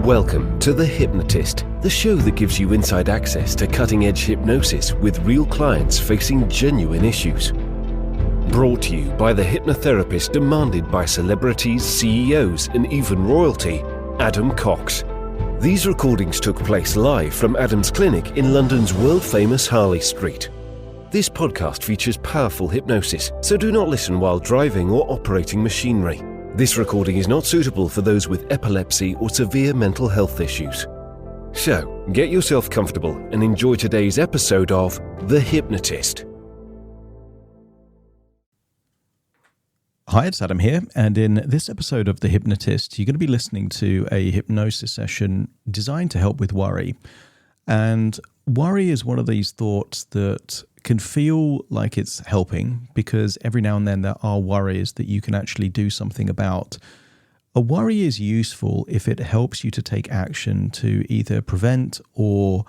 Welcome to The Hypnotist, the show that gives you inside access to cutting-edge hypnosis with real clients facing genuine issues. Brought to you by the hypnotherapist demanded by celebrities, CEOs, and even royalty, Adam Cox. These recordings took place live from Adam's clinic in London's world-famous Harley Street. This podcast features powerful hypnosis, so do not listen while driving or operating machinery. This recording is not suitable for those with epilepsy or severe mental health issues. So, get yourself comfortable and enjoy today's episode of The Hypnotist. Hi, it's Adam here, and in this episode of The Hypnotist, you're going to be listening to a hypnosis session designed to help with worry. And worry is one of these thoughts that can feel like it's helping because every now and then there are worries that you can actually do something about. A worry is useful if it helps you to take action to either prevent or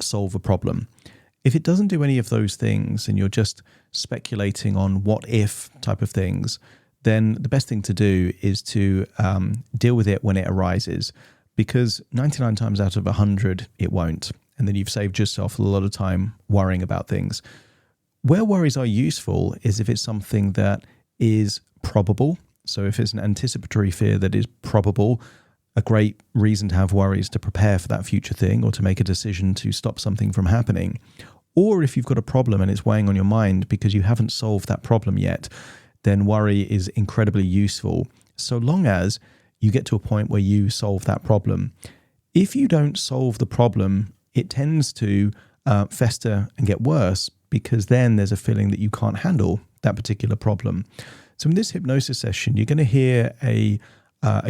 solve a problem. If it doesn't do any of those things and you're just speculating on what if type of things, then the best thing to do is to deal with it when it arises, because 99 times out of 100 it won't. And then you've saved yourself a lot of time worrying about things. Where worries are useful is if it's something that is probable. So if it's an anticipatory fear that is probable, a great reason to have worries to prepare for that future thing or to make a decision to stop something from happening. Or if you've got a problem and it's weighing on your mind because you haven't solved that problem yet, then worry is incredibly useful, so long as you get to a point where you solve that problem. If you don't solve the problem, it tends to fester and get worse because then there's a feeling that you can't handle that particular problem. So in this hypnosis session, you're going to hear a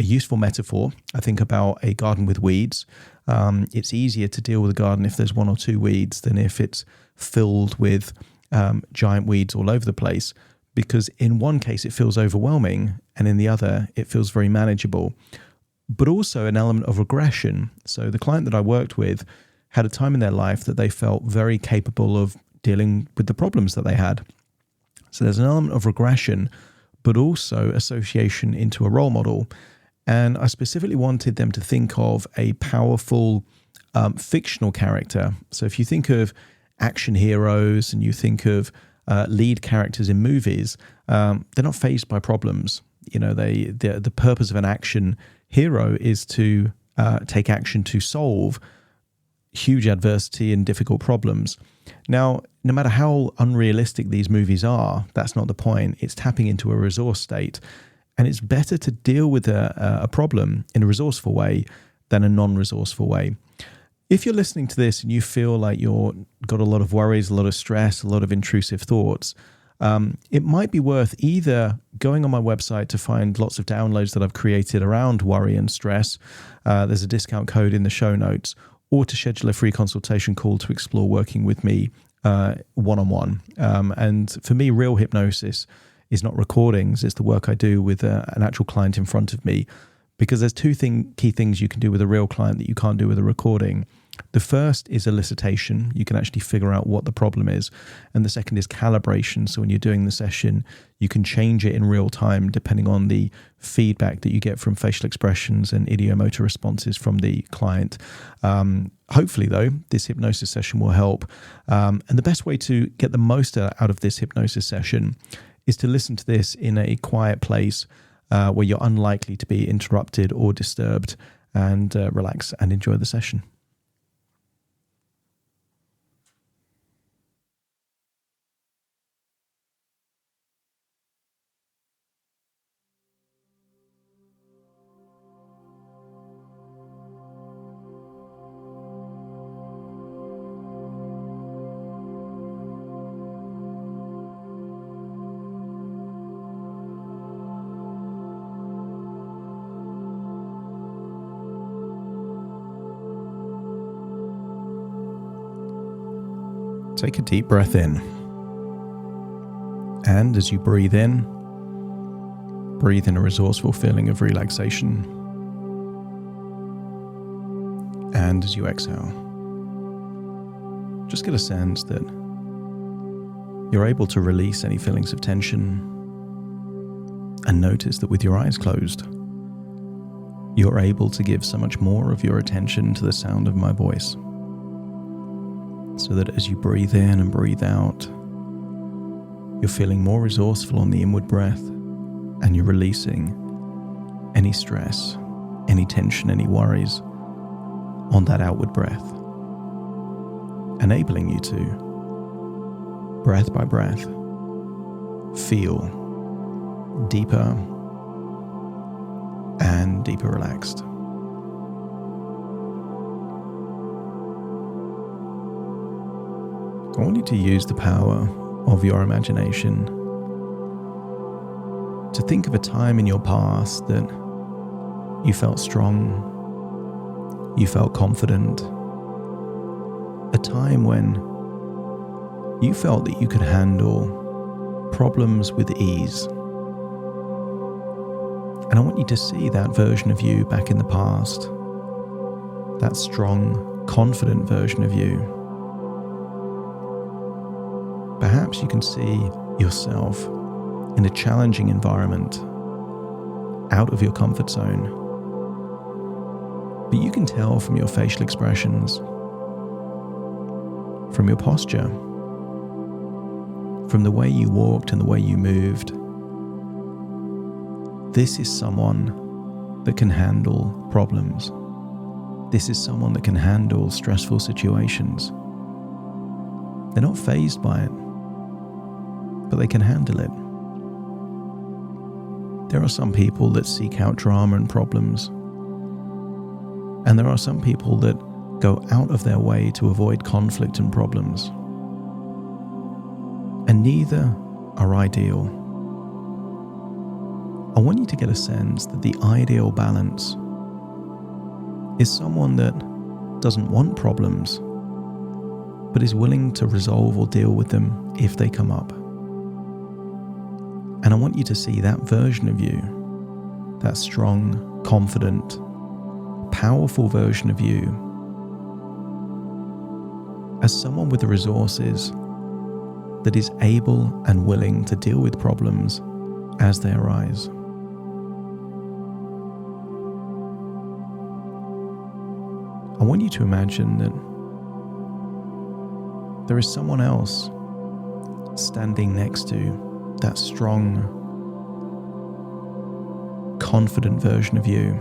useful metaphor. I think about a garden with weeds. It's easier to deal with a garden if there's one or two weeds than if it's filled with giant weeds all over the place, because in one case it feels overwhelming and in the other it feels very manageable. But also an element of regression. So the client that I worked with had a time in their life that they felt very capable of dealing with the problems that they had. So there's an element of regression, but also association into a role model. And I specifically wanted them to think of a powerful fictional character. So if you think of action heroes and you think of lead characters in movies, they're not faced by problems. You know, the purpose of an action hero is to take action to solve huge adversity and difficult problems. Now, no matter how unrealistic these movies are, that's not the point. It's tapping into a resource state. And it's better to deal with a problem in a resourceful way than a non-resourceful way. If you're listening to this and you feel like you've got a lot of worries, a lot of stress, a lot of intrusive thoughts, it might be worth either going on my website to find lots of downloads that I've created around worry and stress. There's a discount code in the show notes, or to schedule a free consultation call to explore working with me one-on-one. And for me, real hypnosis is not recordings, it's the work I do with an actual client in front of me, because there's two key things you can do with a real client that you can't do with a recording. The first is elicitation. You can actually figure out what the problem is. And the second is calibration. So when you're doing the session, you can change it in real time depending on the feedback that you get from facial expressions and ideomotor responses from the client. Hopefully, though, this hypnosis session will help. And the best way to get the most out of this hypnosis session is to listen to this in a quiet place where you're unlikely to be interrupted or disturbed, and relax and enjoy the session. Take a deep breath in. And as you breathe in a resourceful feeling of relaxation. And as you exhale, just get a sense that you're able to release any feelings of tension and notice that with your eyes closed, you're able to give so much more of your attention to the sound of my voice, so that as you breathe in and breathe out, you're feeling more resourceful on the inward breath, and you're releasing any stress, any tension, any worries on that outward breath, enabling you to, breath by breath, feel deeper and deeper relaxed. I want you to use the power of your imagination to think of a time in your past that you felt strong, you felt confident, a time when you felt that you could handle problems with ease. And I want you to see that version of you back in the past, that strong, confident version of you. Perhaps you can see yourself in a challenging environment, out of your comfort zone. But you can tell from your facial expressions, from your posture, from the way you walked and the way you moved, this is someone that can handle problems. This is someone that can handle stressful situations. They're not fazed by it, but they can handle it. There are some people that seek out drama and problems, and there are some people that go out of their way to avoid conflict and problems. And neither are ideal. I want you to get a sense that the ideal balance is someone that doesn't want problems, but is willing to resolve or deal with them if they come up. And I want you to see that version of you, that strong, confident, powerful version of you, as someone with the resources that is able and willing to deal with problems as they arise. I want you to imagine that there is someone else standing next to that strong, confident version of you.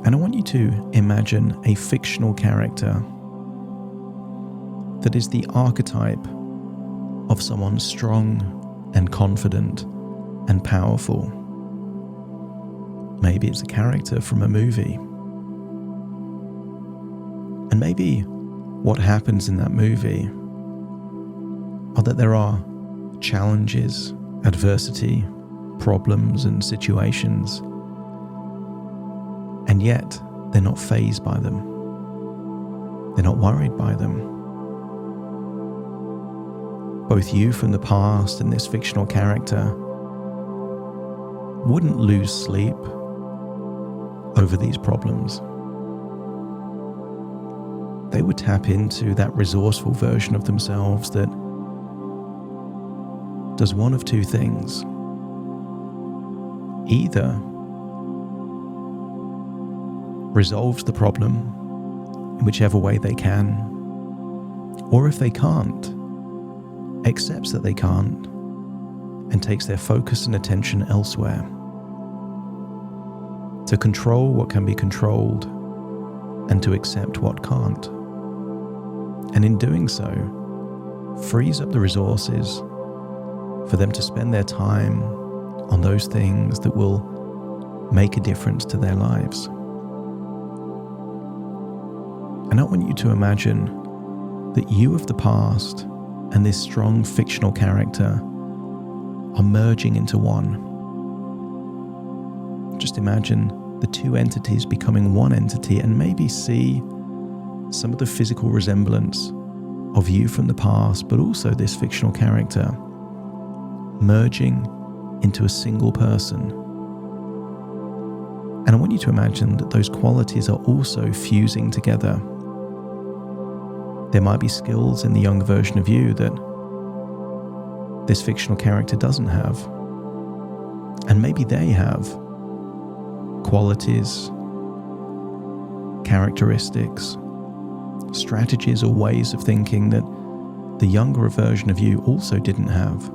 And I want you to imagine a fictional character that is the archetype of someone strong and confident and powerful. Maybe it's a character from a movie. And maybe what happens in that movie are that there are challenges, adversity, problems and situations, and yet they're not fazed by them. They're not worried by them. Both you from the past and this fictional character wouldn't lose sleep over these problems. They would tap into that resourceful version of themselves that does one of two things. Either resolves the problem in whichever way they can, or if they can't, accepts that they can't and takes their focus and attention elsewhere to control what can be controlled and to accept what can't. And in doing so, frees up the resources for them to spend their time on those things that will make a difference to their lives. And I want you to imagine that you of the past and this strong fictional character are merging into one. Just imagine the two entities becoming one entity, and maybe see some of the physical resemblance of you from the past, but also this fictional character merging into a single person. And I want you to imagine that those qualities are also fusing together. There might be skills in the younger version of you that this fictional character doesn't have. And maybe they have qualities, characteristics, strategies or ways of thinking that the younger version of you also didn't have.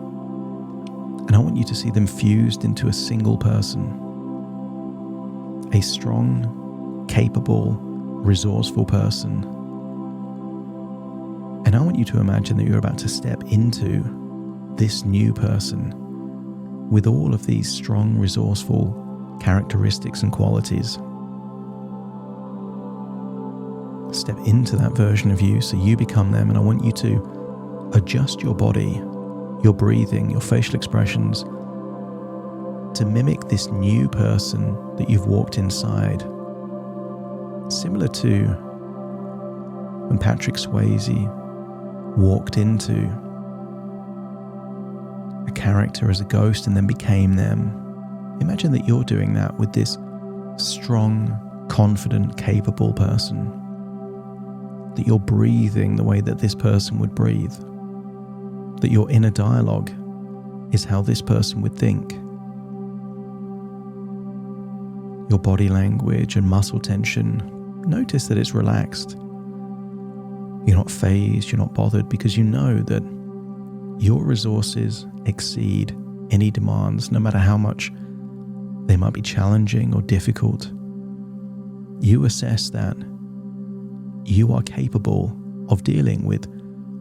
And I want you to see them fused into a single person. A strong, capable, resourceful person. And I want you to imagine that you're about to step into this new person with all of these strong, resourceful characteristics and qualities. Step into that version of you so you become them, and I want you to adjust your body, your breathing, your facial expressions to mimic this new person that you've walked inside. Similar to when Patrick Swayze walked into a character as a ghost and then became them. Imagine that you're doing that with this strong, confident, capable person. That you're breathing the way that this person would breathe. That your inner dialogue is how this person would think. Your body language and muscle tension, notice that it's relaxed. You're not fazed, you're not bothered, because you know that your resources exceed any demands, no matter how much they might be challenging or difficult. You assess that you are capable of dealing with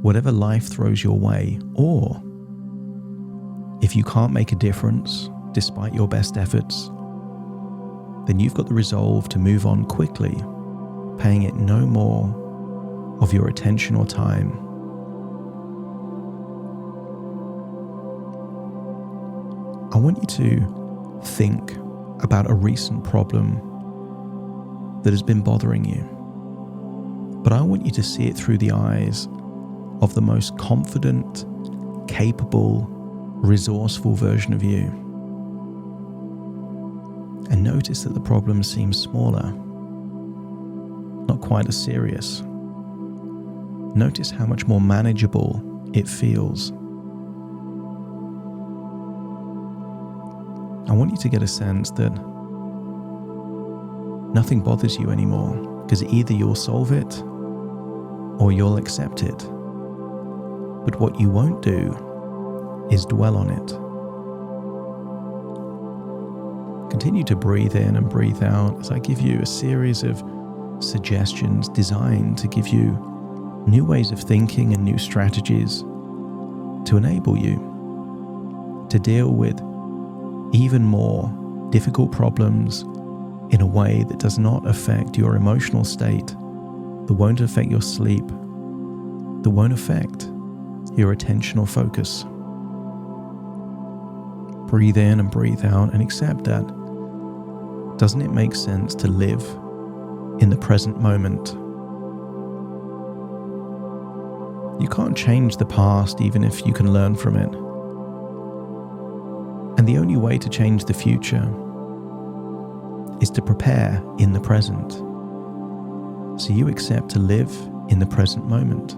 whatever life throws your way, or if you can't make a difference despite your best efforts, then you've got the resolve to move on quickly, paying it no more of your attention or time. I want you to think about a recent problem that has been bothering you. But I want you to see it through the eyes of the most confident, capable, resourceful version of you. And notice that the problem seems smaller, not quite as serious. Notice how much more manageable it feels. I want you to get a sense that nothing bothers you anymore, because either you'll solve it or you'll accept it. But what you won't do is dwell on it. Continue to breathe in and breathe out as I give you a series of suggestions designed to give you new ways of thinking and new strategies to enable you to deal with even more difficult problems in a way that does not affect your emotional state, that won't affect your sleep, that won't affect your attentional focus. Breathe in and breathe out and accept that. Doesn't it make sense to live in the present moment? You can't change the past even if you can learn from it. And the only way to change the future is to prepare in the present. So you accept to live in the present moment.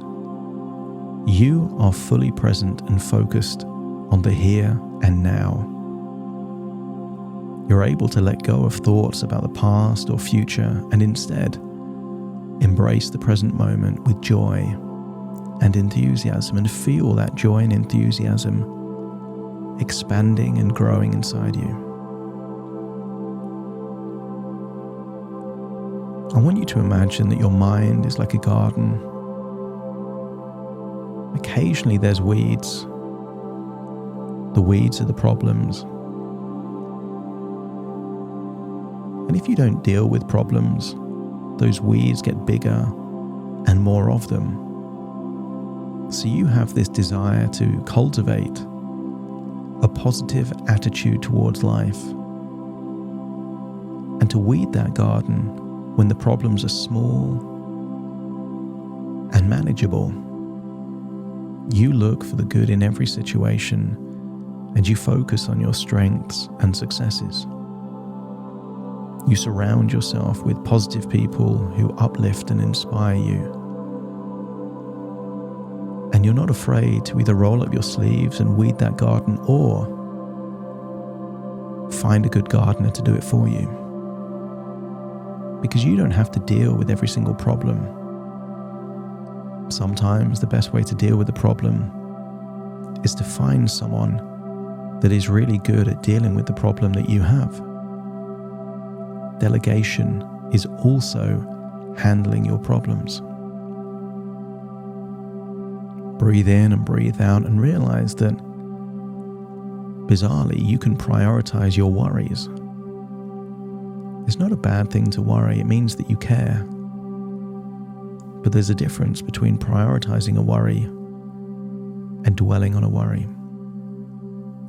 You are fully present and focused on the here and now. You're able to let go of thoughts about the past or future and instead embrace the present moment with joy and enthusiasm, and feel that joy and enthusiasm expanding and growing inside you. I want you to imagine that your mind is like a garden. Occasionally there's weeds. The weeds are the problems. And if you don't deal with problems, those weeds get bigger and more of them. So you have this desire to cultivate a positive attitude towards life and to weed that garden when the problems are small and manageable. You look for the good in every situation and you focus on your strengths and successes. You surround yourself with positive people who uplift and inspire you. And you're not afraid to either roll up your sleeves and weed that garden or find a good gardener to do it for you. because you don't have to deal with every single problem. Sometimes the best way to deal with the problem is to find someone that is really good at dealing with the problem that you have. Delegation is also handling your problems. Breathe in and breathe out and realize that, bizarrely, you can prioritize your worries. It's not a bad thing to worry, it means that you care. But there's a difference between prioritizing a worry and dwelling on a worry.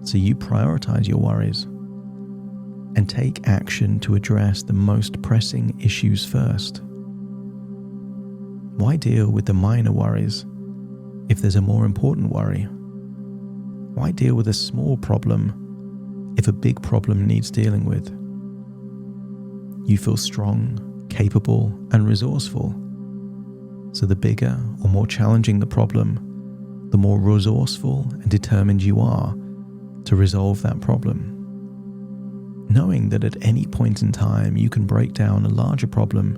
So you prioritize your worries and take action to address the most pressing issues first. Why deal with the minor worries if there's a more important worry? Why deal with a small problem if a big problem needs dealing with? You feel strong, capable, and resourceful. So the bigger or more challenging the problem, the more resourceful and determined you are to resolve that problem. Knowing that at any point in time you can break down a larger problem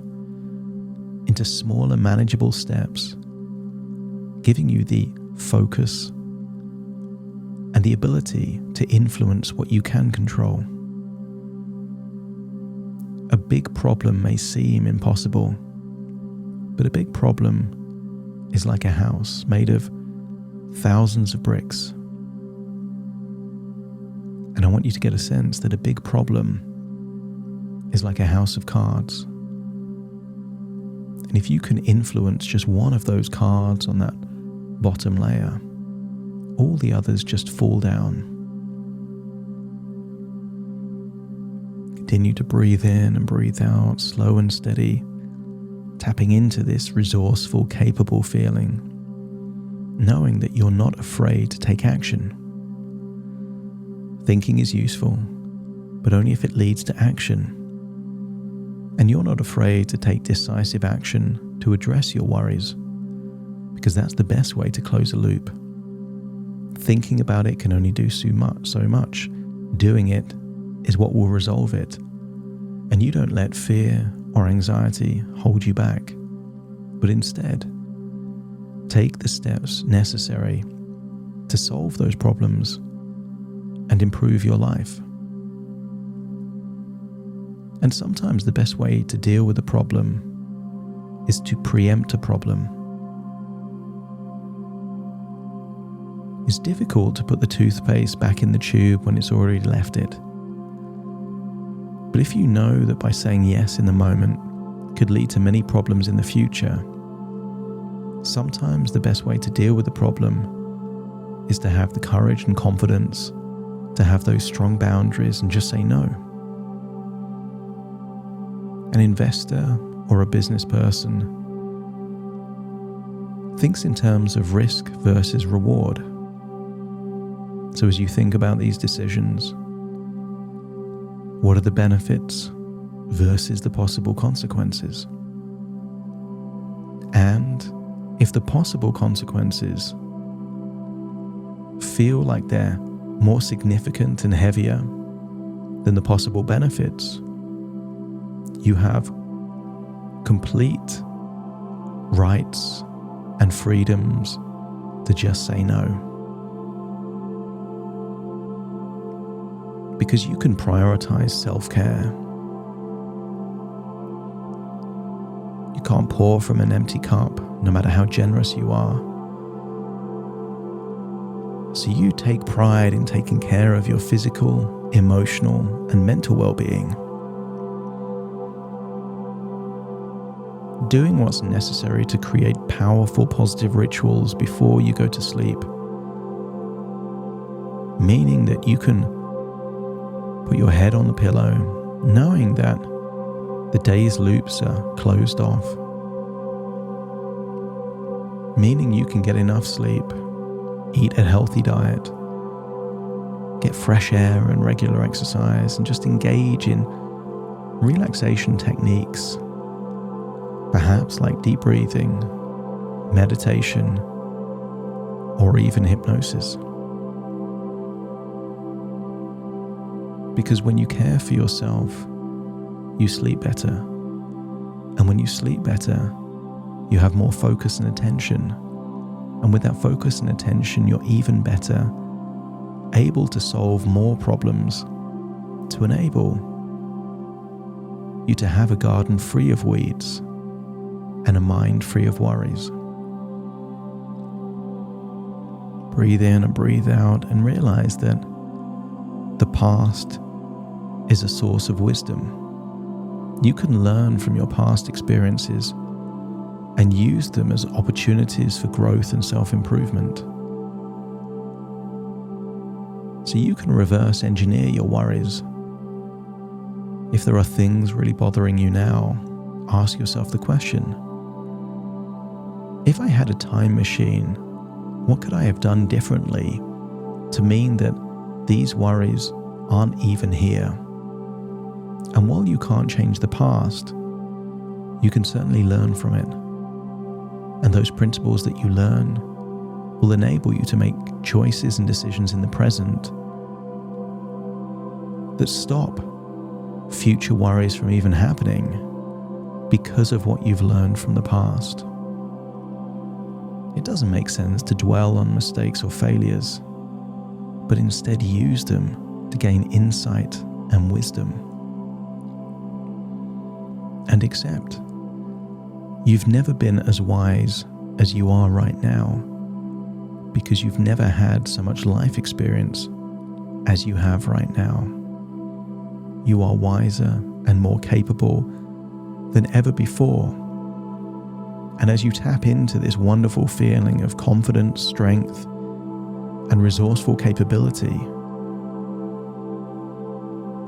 into smaller manageable steps, giving you the focus and the ability to influence what you can control. A big problem may seem impossible, but a big problem is like a house made of thousands of bricks. And I want you to get a sense that a big problem is like a house of cards. And if you can influence just one of those cards on that bottom layer, all the others just fall down. Continue to breathe in and breathe out, slow and steady, tapping into this resourceful, capable feeling, knowing that you're not afraid to take action. Thinking is useful, but only if it leads to action. And you're not afraid to take decisive action to address your worries, because that's the best way to close a loop. Thinking about it can only do so much. Doing it is what will resolve it. And you don't let fear or anxiety hold you back, but instead, take the steps necessary to solve those problems and improve your life. And sometimes the best way to deal with a problem is to preempt a problem. It's difficult to put the toothpaste back in the tube when it's already left it. But if you know that by saying yes in the moment could lead to many problems in the future, sometimes the best way to deal with the problem is to have the courage and confidence to have those strong boundaries and just say no. An investor or a business person thinks in terms of risk versus reward. So as you think about these decisions, what are the benefits versus the possible consequences? And if the possible consequences feel like they're more significant and heavier than the possible benefits, you have complete rights and freedoms to just say no. Because you can prioritize self-care. You can't pour from an empty cup, no matter how generous you are. So you take pride in taking care of your physical, emotional, and mental well-being. Doing what's necessary to create powerful, positive rituals before you go to sleep. Meaning that you can put your head on the pillow, knowing that the day's loops are closed off. Meaning you can get enough sleep, eat a healthy diet, get fresh air and regular exercise, and just engage in relaxation techniques, perhaps like deep breathing, meditation, or even hypnosis. Because when you care for yourself, you sleep better. And when you sleep better, you have more focus and attention. And with that focus and attention, you're even better able to solve more problems to enable you to have a garden free of weeds and a mind free of worries. Breathe in and breathe out and realize that the past is a source of wisdom. You can learn from your past experiences and use them as opportunities for growth and self-improvement. So you can reverse engineer your worries. If there are things really bothering you now, ask yourself the question: if I had a time machine, what could I have done differently to mean that these worries aren't even here? And while you can't change the past, you can certainly learn from it. And those principles that you learn will enable you to make choices and decisions in the present that stop future worries from even happening because of what you've learned from the past. It doesn't make sense to dwell on mistakes or failures, but instead use them to gain insight and wisdom. And accept you've never been as wise as you are right now because you've never had so much life experience as you have right now. You are wiser and more capable than ever before. And as you tap into this wonderful feeling of confidence, strength, and resourceful capability,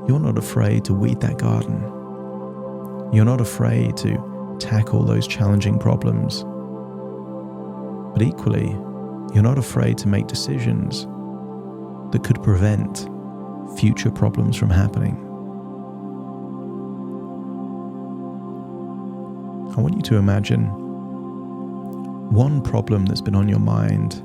you're not afraid to weed that garden. You're not afraid to tackle those challenging problems. But equally, you're not afraid to make decisions that could prevent future problems from happening. I want you to imagine one problem that's been on your mind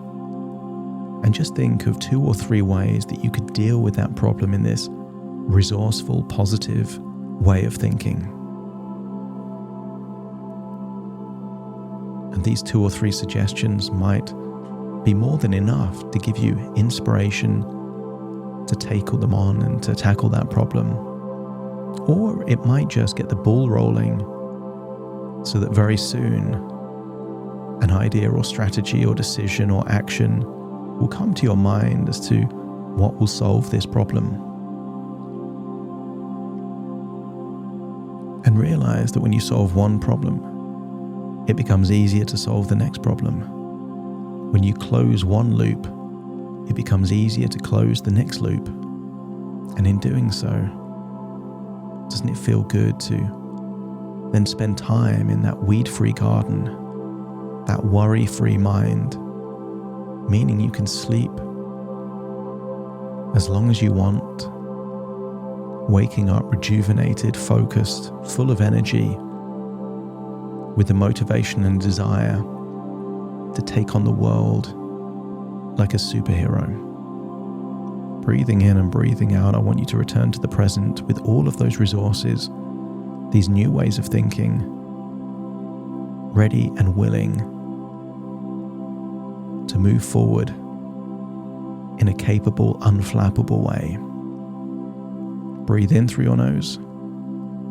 and just think of 2 or 3 ways that you could deal with that problem in this resourceful, positive way of thinking. And these 2 or 3 suggestions might be more than enough to give you inspiration to take them on and to tackle that problem. Or it might just get the ball rolling so that very soon an idea or strategy or decision or action will come to your mind as to what will solve this problem. And realize that when you solve one problem, it becomes easier to solve the next problem. When you close one loop, it becomes easier to close the next loop. And in doing so, doesn't it feel good to then spend time in that weed-free garden, that worry-free mind, meaning you can sleep as long as you want, waking up rejuvenated, focused, full of energy, with the motivation and desire to take on the world like a superhero. Breathing in and breathing out, I want you to return to the present with all of those resources, these new ways of thinking, ready and willing to move forward in a capable, unflappable way. Breathe in through your nose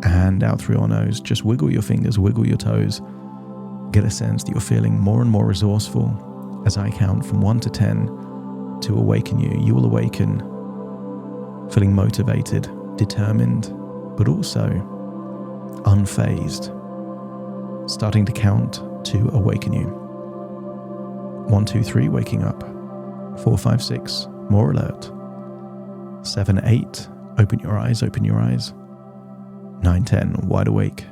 and out through your nose. Just wiggle your fingers, wiggle your toes. Get a sense that you're feeling more and more resourceful as I count from 1 to 10 to awaken you. You will awaken feeling motivated, determined, but also unfazed. Starting to count to awaken you. 1, 2, 3, waking up. 4, 5, 6, more alert. 7, 8, open your eyes, open your eyes. 9, 10, wide awake,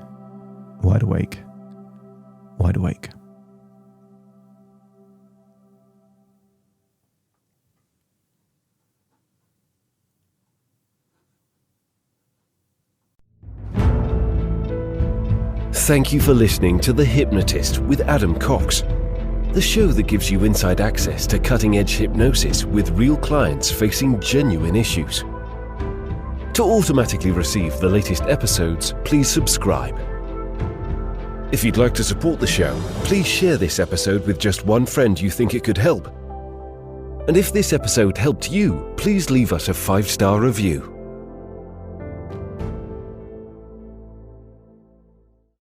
wide awake, wide awake. Thank you for listening to The Hypnotist with Adam Cox, the show that gives you inside access to cutting-edge hypnosis with real clients facing genuine issues. To automatically receive the latest episodes, please subscribe. If you'd like to support the show, please share this episode with just one friend you think it could help. And if this episode helped you, please leave us a 5-star review.